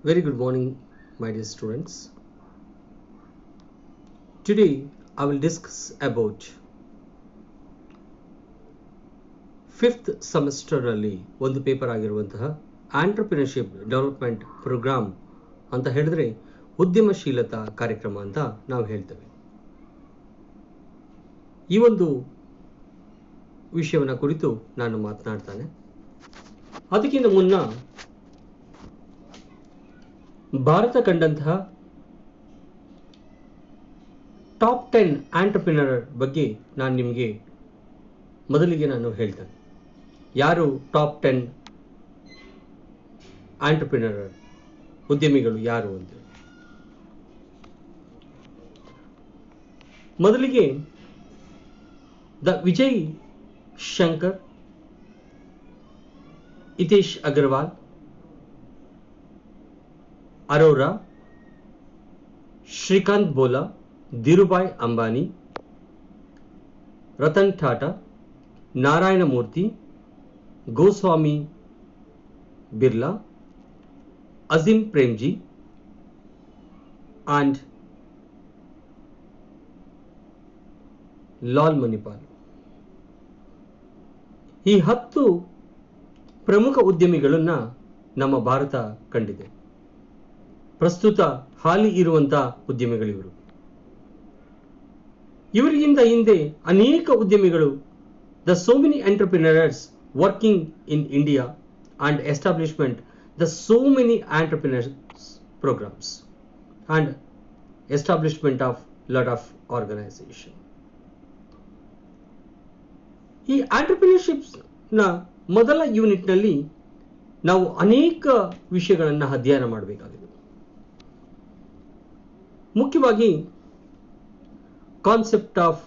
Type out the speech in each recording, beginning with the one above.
Very good morning, my dear students. Today I will discuss about fifth ಸೆಮಿಸ್ಟರಲ್ಲಿ ಒಂದು paper ಆಗಿರುವಂತಹ entrepreneurship development program ಅಂತ ಹೇಳಿದ್ರೆ ಉದ್ಯಮಶೀಲತಾ ಕಾರ್ಯಕ್ರಮ ಅಂತ ನಾವು ಹೇಳ್ತೇವೆ. ಈ ಒಂದು ವಿಷಯವನ್ನು ಕುರಿತು ನಾನು ಮಾತನಾಡ್ತಾನೆ. ಅದಕ್ಕಿಂತ ಮುನ್ನ ಭಾರತ ಕಂಡಂತಹ ಟಾಪ್ 10 ಆಂಟ್ರಪ್ರಿನರ್ ಬಗ್ಗೆ ನಾನು ನಿಮಗೆ ಮೊದಲಿಗೆ ಹೇಳ್ತೇನೆ. ಯಾರು ಟಾಪ್ 10 ಆಂಟ್ರಪ್ರಿನರ್ ಉದ್ಯಮಿಗಳು ಯಾರು ಅಂತ. ಮೊದಲಿಗೆ ವಿಜಯ್ ಶಂಕರ್, ಹಿತೇಶ್ ಅಗರ್ವಾಲ್, ಅರೋರಾ, ಶ್ರೀಕಾಂತ್ ಬೋಲಾ, ಧೀರುಭಾಯ್ ಅಂಬಾನಿ, ರತನ್ ಟಾಟಾ, ನಾರಾಯಣ ಮೂರ್ತಿ, ಗೋಸ್ವಾಮಿ ಬಿರ್ಲಾ, ಅಜೀಂ ಪ್ರೇಮ್ಜಿ and ಲಾಲ್ ಮಣಿಪಾಲ್. ಈ 10 ಪ್ರಮುಖ ಉದ್ಯಮಿಗಳನ್ನ ನಮ್ಮ ಭಾರತ ಕಂಡಿದೆ. ಪ್ರಸ್ತುತ ಹಾಲಿ ಇರುವಂತಹ ಉದ್ಯಮಿಗಳಿವರು. ಇವರಿಗಿಂತ ಹಿಂದೆ ಅನೇಕ ಉದ್ಯಮಿಗಳು so many entrepreneurs working in India and establishment so many entrepreneurs programs and establishment of lot of organization. ಈ entrepreneurships ನ ಮೊದಲ ಯೂನಿಟ್ ನಲ್ಲಿ ನಾವು ಅನೇಕ ವಿಷಯಗಳನ್ನು ಅಧ್ಯಯನ ಮಾಡಬೇಕಾಗಿದೆ. ಮುಖ್ಯವಾಗಿ concept of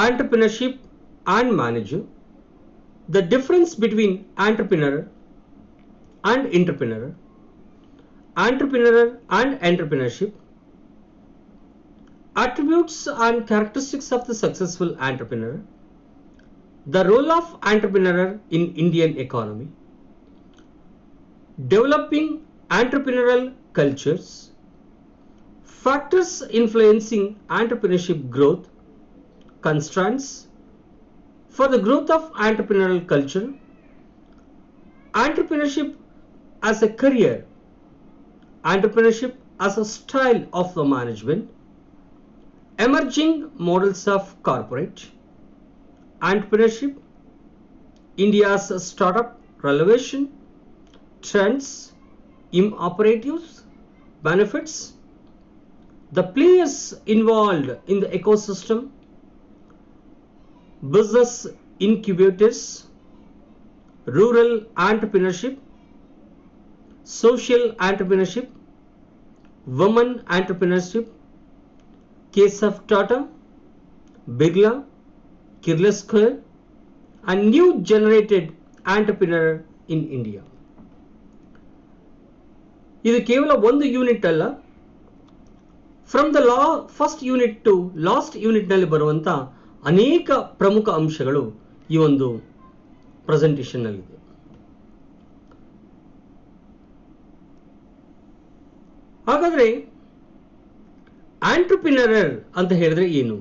entrepreneurship and manager, the difference between entrepreneur and entrepreneur and entrepreneurship, attributes and characteristics of the successful entrepreneur, the role of entrepreneur in Indian economy, developing entrepreneurial cultures, factors influencing entrepreneurship growth, constraints for the growth of entrepreneurial culture, entrepreneurship as a career, entrepreneurship as a style of the management, emerging models of corporate entrepreneurship, India's startup relevation, trends, imperatives, benefits, the players involved in the ecosystem, business incubators, rural entrepreneurship, social entrepreneurship, women entrepreneurship, case of Tata, Birla, Kirloskar, and new generated entrepreneur in India. ಇದು ಕೇವಲ ಒಂದು unit ಅಲ್ಲ. From the first unit to last unit ನಲ್ಲಿ ಬರುವಂತ ಅನೇಕ ಪ್ರಮುಖ ಅಂಶಗಳು ಈ ಒಂದು ಪ್ರೆಸೆಂಟೇಷನ್ ನಲ್ಲಿದೆ. ಹಾಗಾದ್ರೆ ಆಂಟ್ರಪ್ರಿನರ್ ಅಂತ ಹೇಳಿದ್ರೆ ಏನು?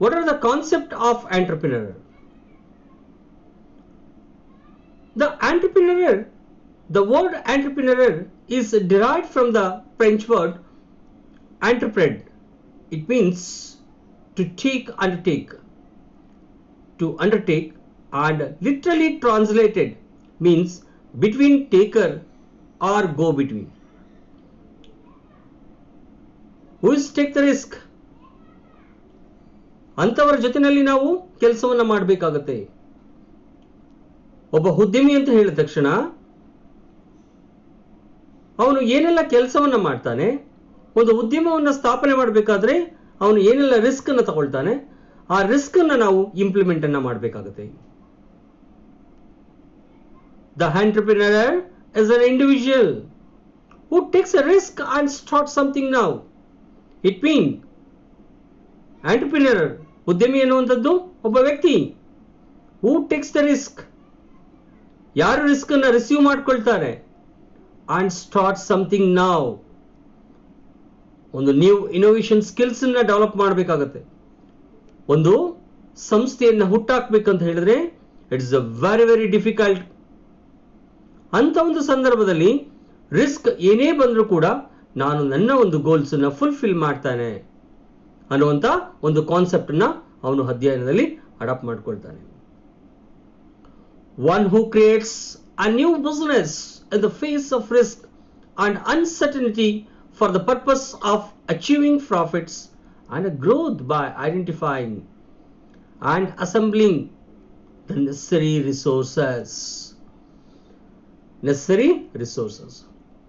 What are the concept of entrepreneur? The word entrepreneur is derived from the French word entreprendre. It means to undertake, and literally translated means between taker or go between. Who is take the risk? ಅಂತವರ ಜೊತೆನಲ್ಲಿ ನಾವು ಕೆಲಸವನ್ನ ಮಾಡಬೇಕಾಗುತ್ತೆ. ಒಬ್ಬ ಉದ್ಯಮಿ ಅಂತ ಹೇಳಿದ ತಕ್ಷಣ ಅವನು ಏನೆಲ್ಲ ಕೆಲಸವನ್ನ ಮಾಡ್ತಾನೆ, ಒಂದು ಉದ್ಯಮವನ್ನು ಸ್ಥಾಪನೆ ಮಾಡಬೇಕಾದ್ರೆ ಅವನು ಏನೆಲ್ಲ ರಿಸ್ಕ್ ಅನ್ನು ತಗೊಳ್ತಾನೆ, ಆ ರಿಸ್ಕ್ ಅನ್ನು ನಾವು ಇಂಪ್ಲಿಮೆಂಟ್ ಅನ್ನ ಮಾಡಬೇಕಾಗುತ್ತೆ. The entrepreneur is an individual who takes a risk and start something now. It mean entrepreneur ಉದ್ಯಮಿ ಎನ್ನುವಂಥದ್ದು ಒಬ್ಬ ವ್ಯಕ್ತಿ ಹೂ ಟೇಕ್ಸ್ ದ ರಿಸ್ಕ್ ಯಾರು ರಿಸ್ಕ್ ಅನ್ನ ರಿಸೀವ್ ಮಾಡ್ಕೊಳ್ತಾರೆ ಅಂಡ್ ಸ್ಟಾರ್ಟ್ ಸಮಥಿಂಗ್ ನಾವ್, ಒಂದು ನ್ಯೂ ಇನೋವೇಷನ್ ಸ್ಕಿಲ್ಸ್ ಅನ್ನ ಡೆವಲಪ್ ಮಾಡಬೇಕಾಗತ್ತೆ. ಒಂದು ಸಂಸ್ಥೆಯನ್ನ ಹುಟ್ಟಾಕ್ಬೇಕಂತ ಹೇಳಿದ್ರೆ it's a very very difficult. ಅಂತ ಒಂದು ಸಂದರ್ಭದಲ್ಲಿ ರಿಸ್ಕ್ ಏನೇ ಬಂದರೂ ಕೂಡ ನಾನು ನನ್ನ ಒಂದು ಗೋಲ್ಸ್ ಅನ್ನ ಫುಲ್ಫಿಲ್ ಮಾಡ್ತಾನೆ ಅನ್ನುವಂತ ಒಂದು ಕಾನ್ಸೆಪ್ಟ್ ಅನ್ನ ಅವನು ಅಧ್ಯಯನದಲ್ಲಿ ಅಡಾಪ್ಟ್ ಮಾಡ್ಕೊಳ್ತಾನೆ. One who creates a new business in the face of risk and uncertainty for the purpose of achieving profits and growth by identifying and assembling the necessary resources.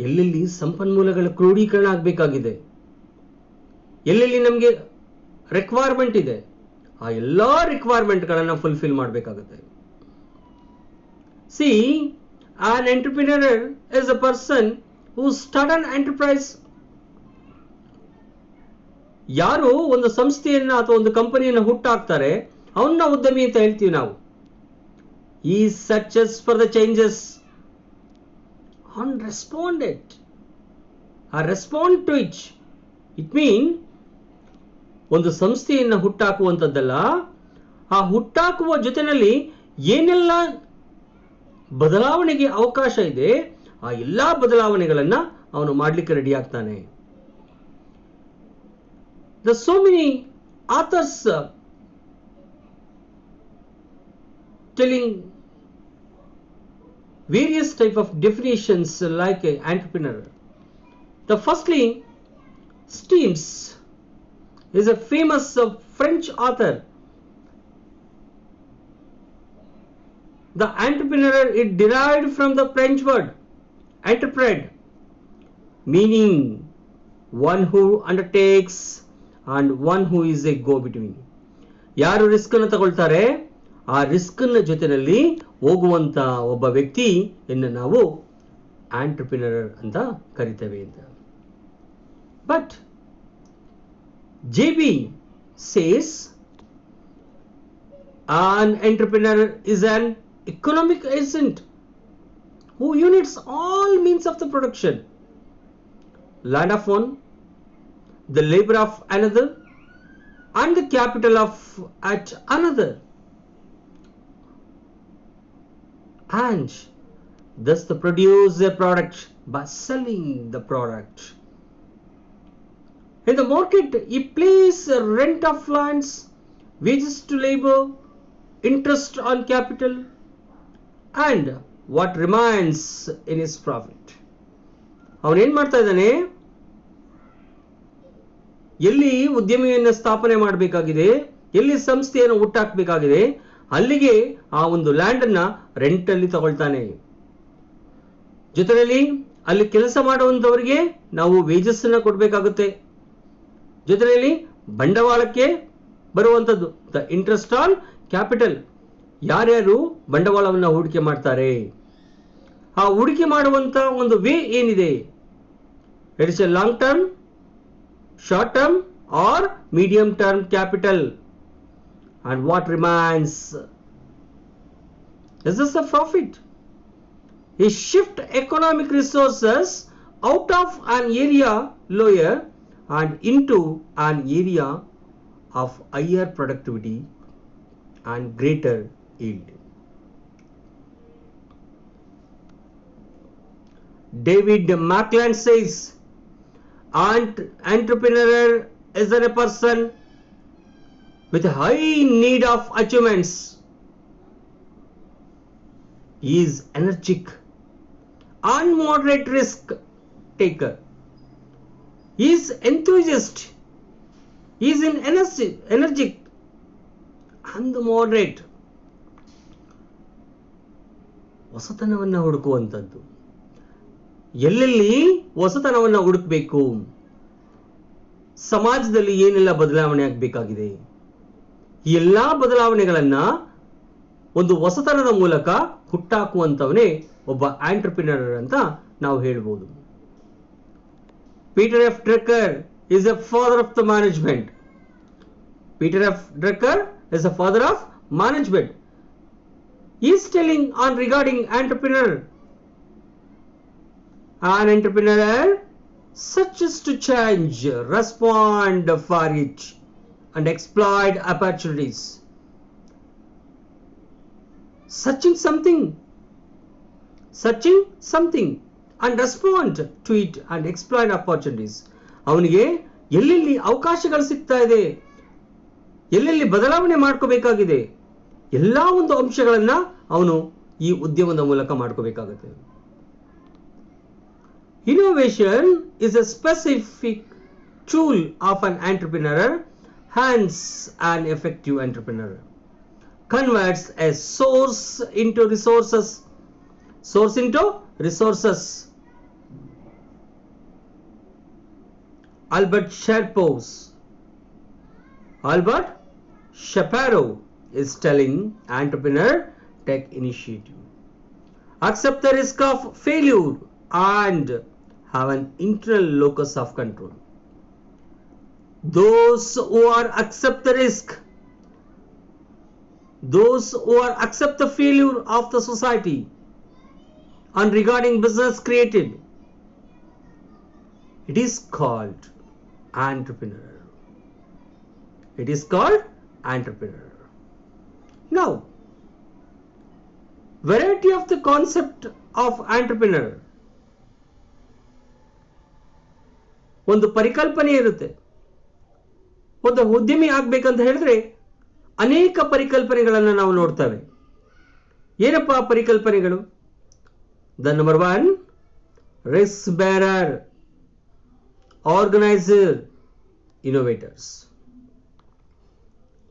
ಎಲ್ಲೆಲ್ಲಿ ಸಂಪನ್ಮೂಲಗಳ ಕ್ರೋಢೀಕರಣ ಆಗಬೇಕಾಗಿದೆ, ಎಲ್ಲೆಲ್ಲಿ ನಮಗೆ ರಿಕ್ವೈರ್ಮೆಂಟ್ ಇದೆ, ಆ ಎಲ್ಲಾ ರಿಕ್ವೈರ್ಮೆಂಟ್ಗಳನ್ನು ಫುಲ್ಫಿಲ್ ಮಾಡಬೇಕಾಗುತ್ತೆ. See, an entrepreneur is a person who start an enterprise. ಯಾರು ಒಂದು ಸಂಸ್ಥೆಯನ್ನ ಅಥವಾ ಒಂದು ಕಂಪನಿಯನ್ನು ಹುಟ್ಟಾಕ್ತಾರೆ ಅವನ್ನ ಉದ್ಯಮಿ ಅಂತ ಹೇಳ್ತೀವಿ ನಾವು. He searches for the changes and respond to it. It means ಒಂದು ಸಂಸ್ಥೆಯನ್ನ ಹುಟ್ಟಾಕುವಂಥದ್ದಲ್ಲ, ಆ ಹುಟ್ಟಾಕುವ ಜೊತೆಯಲ್ಲಿ ಏನೆಲ್ಲ ಬದಲಾವಣೆಗೆ ಅವಕಾಶ ಇದೆ ಆ ಎಲ್ಲಾ ಬದಲಾವಣೆಗಳನ್ನ ಅವನು ಮಾಡಲಿಕ್ಕೆ ರೆಡಿ ಆಗ್ತಾನೆ. There's so many authors telling various type of definitions like an entrepreneur. The firstly, Steams is a famous French author. The entrepreneur is derived from the French word entrepreneur, meaning one who undertakes and one who is a go-between. ಯಾರು risk ಅನ್ನು ತಗೊಳ್ತಾರೆ ಆ risk ನ ಜೊತೆಯಲ್ಲಿ ಹೋಗುವಂತ ಒಬ್ಬ ವ್ಯಕ್ತಿ ಎನ್ನ ನಾವು ಆಂಟ್ರಪ್ರಿನರ್ ಅಂತ ಕರಿತೇವೆ ಅಂತ. But JB says an entrepreneur is an economic agent who unites all means of the production, land of one, the labor of another, and the capital of at another, and thus to produce a product by selling the product. In the market, he pays rent of lands, wages to labor, interest on capital, and what remains in his profit. ಅವನು ಏನ್ ಮಾಡ್ತಾ ಇದ್ದಾನೆ, ಎಲ್ಲಿ ಉದ್ಯಮಿಯನ್ನು ಸ್ಥಾಪನೆ ಮಾಡಬೇಕಾಗಿದೆ, ಎಲ್ಲಿ ಸಂಸ್ಥೆಯನ್ನು ಹುಟ್ಟಾಕಬೇಕಾಗಿದೆ ಅಲ್ಲಿಗೆ ಆ ಒಂದು ಲ್ಯಾಂಡ್ ಅನ್ನ ರೆಂಟ್ ಅಲ್ಲಿ ತಗೊಳ್ತಾನೆ. ಜೊತೆಯಲ್ಲಿ ಅಲ್ಲಿ ಕೆಲಸ ಮಾಡುವಂತವರಿಗೆ ನಾವು ವೇಜಸ್ ಅನ್ನ ಕೊಡಬೇಕಾಗುತ್ತೆ. ಜೊತೆಯಲ್ಲಿ ಬಂಡವಾಳಕ್ಕೆ ಬರುವಂತದ್ದು ದ ಇಂಟ್ರೆಸ್ಟ್ ಆನ್ ಕ್ಯಾಪಿಟಲ್, ಯಾರ್ಯಾರು ಬಂಡವಾಳವನ್ನು ಹೂಡಿಕೆ ಮಾಡ್ತಾರೆ ಆ ಹೂಡಿಕೆ ಮಾಡುವಂತ ಒಂದು ವೇ ಏನಿದೆ, it is A long term, short term or medium term capital, and what remains is this a profit. He shift economic resources out of an area lower and into an area of higher productivity and greater yield. David Mackland says entrepreneur is a person with a high need of achievements. He is energetic and moderate risk taker. He is enthusiast. He is energetic and moderate. ಹೊಸತನವನ್ನು ಹುಡುಕುವಂಥದ್ದು, ಎಲ್ಲೆಲ್ಲಿ ಹೊಸತನವನ್ನು ಹುಡುಕಬೇಕು, ಸಮಾಜದಲ್ಲಿ ಏನೆಲ್ಲ ಬದಲಾವಣೆ ಆಗಬೇಕಾಗಿದೆ, ಈ ಎಲ್ಲಾ ಬದಲಾವಣೆಗಳನ್ನ ಒಂದು ಹೊಸತನದ ಮೂಲಕ ಹುಟ್ಟಾಕುವಂತವನೇ ಒಬ್ಬ ಆಂಟ್ರಪ್ರಿನರ್ ಅಂತ ನಾವು ಹೇಳ್ಬೋದು. Peter F. Drucker is a father of the management. Peter F. Drucker is a father of management. He is telling on regarding entrepreneur. An entrepreneur searches to change, respond for it, and exploit opportunities. Searching something and respond to it and exploit opportunities. ಅವನಿಗೆ ಎಲ್ಲೆಲ್ಲಿ ಅವಕಾಶಗಳು ಸಿಗ್ತಾ ಇದೆ, ಎಲ್ಲೆಲ್ಲಿ ಬದಲಾವಣೆ ಮಾಡ್ಕೋಬೇಕಾಗಿದೆ, ಎಲ್ಲ ಒಂದು ಅಂಶಗಳನ್ನ ಅವನು ಈ ಉದ್ಯಮದ ಮೂಲಕ ಮಾಡ್ಕೋಬೇಕಾಗುತ್ತೆ. Innovation is a specific tool of an entrepreneur. Hence, an effective entrepreneur converts a source into resources. Albert Shapiro is telling entrepreneur, take initiative, accept the risk of failure, and have an internal locus of control. Those who accept the risk, those who accept the failure of the society and regarding business created, it is called entrepreneur. It is called entrepreneur. Now, variety of the concept of entrepreneur. ಒಂದು ಪರಿಕಲ್ಪನೆ ಇರುತ್ತೆ. ಒಂದು ಉದ್ಯಮಿ ಆಗ್ಬೇಕಂತ ಹೇಳಿದ್ರೆ ಅನೇಕ ಪರಿಕಲ್ಪನೆಗಳನ್ನು ನಾವು ನೋಡ್ತೇವೆ. ಏನಪ್ಪ ಪರಿಕಲ್ಪನೆಗಳು? The number 1, risk bearer, organizer, innovators.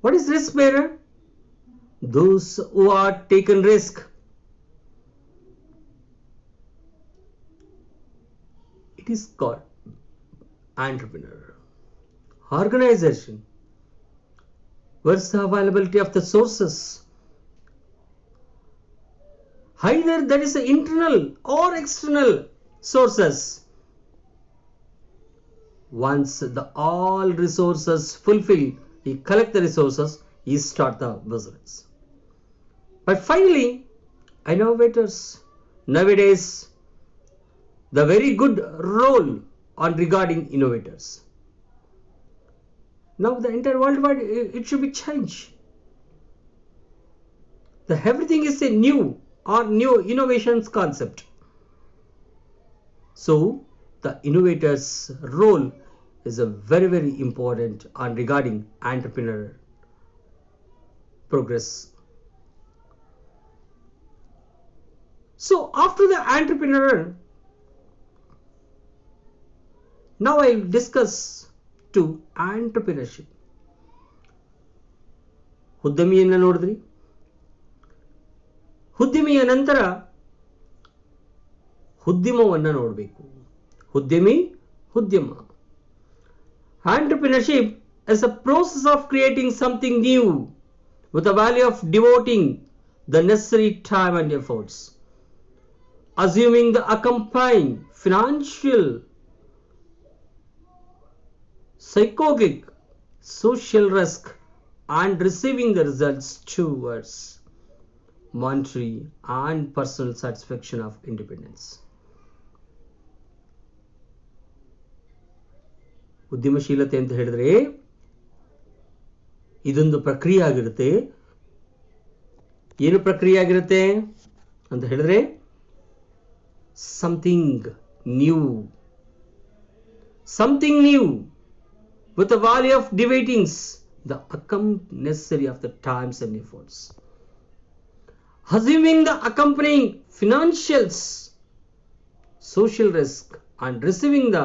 What is risk bearer? Those who are taken risk. It is called entrepreneur. Organization. What's the availability of the sources? Either that is internal or external sources. Once the all resources fulfill, he collect the resources, he start the business. But finally, innovators. Nowadays, the very good role on regarding innovators. Now the entire worldwide, it should be changed. Everything is a new innovations concept. So the innovator's role is a very, very important on regarding entrepreneur progress. So after the entrepreneur, now I will discuss to entrepreneurship. ಉದ್ಯಮಿಯನ್ನ ನೋಡಿದ್ರಿ. ಉದ್ಯಮಿಯ ನಂತರ ಉದ್ಯಮವನ್ನ ನೋಡಬೇಕು. ಉದ್ಯಮ. Entrepreneurship is a process of creating something new with the value of devoting the necessary time and efforts, assuming the accompanying financial, psychological, social risk, and receiving the results towards monetary and personal satisfaction of independence. ಉದ್ಯಮಶೀಲತೆ ಅಂತ ಹೇಳಿದ್ರೆ ಇದೊಂದು ಪ್ರಕ್ರಿಯೆ ಆಗಿರುತ್ತೆ. ಏನು ಪ್ರಕ್ರಿಯೆ ಆಗಿರುತ್ತೆ ಅಂತ ಹೇಳಿದ್ರೆ something new with the value of devoting the necessary of the times and efforts, assuming the accompanying financials, social risk, and receiving the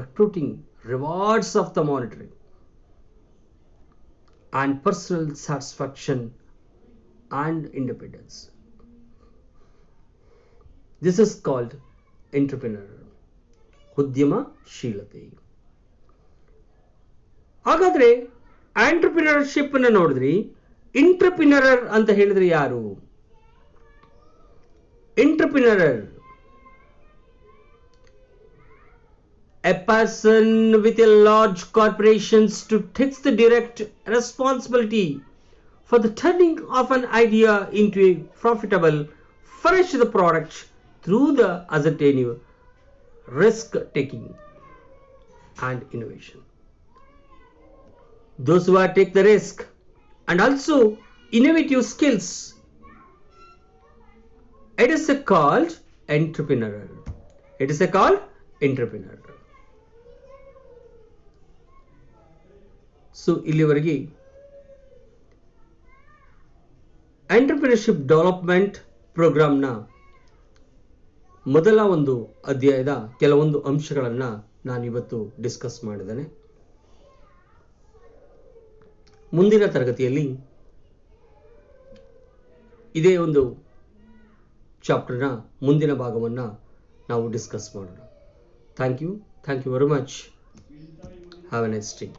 recruiting rewards of the monetary and personal satisfaction and independence. This is called entrepreneur. ಉದ್ಯಮಶೀಲತೆ. ಹಾಗಾದ್ರೆ entrepreneurship ಅನ್ನು ನೋಡಿದ್ರಿ. ಇಂಟ್ರಪ್ರಿನರ್ ಅಂತ ಹೇಳಿದ್ರೆ ಯಾರು? ಇಂಟ್ರಪ್ರಿನರ್, a person with a large corporations to take the direct responsibility for the turning of an idea into a profitable finished product through the ascertained risk taking and innovation. Those who take the risk and also innovative skills, it is called entrepreneur. It is called entrepreneur. So ಇಲ್ಲಿವರೆಗೆ entrepreneurship development ಪ್ರೋಗ್ರಾಮ್ನ ಮೊದಲ ಒಂದು ಅಧ್ಯಾಯದ ಕೆಲವೊಂದು ಅಂಶಗಳನ್ನು ನಾನು ಇವತ್ತು discuss ಮಾಡಿದ್ದೇನೆ. ಮುಂದಿನ ತರಗತಿಯಲ್ಲಿ ಇದೇ ಒಂದು ಚಾಪ್ಟರ್ನ ಮುಂದಿನ ಭಾಗವನ್ನು ನಾವು ಡಿಸ್ಕಸ್ ಮಾಡೋಣ. Thank you very much. Have a nice day.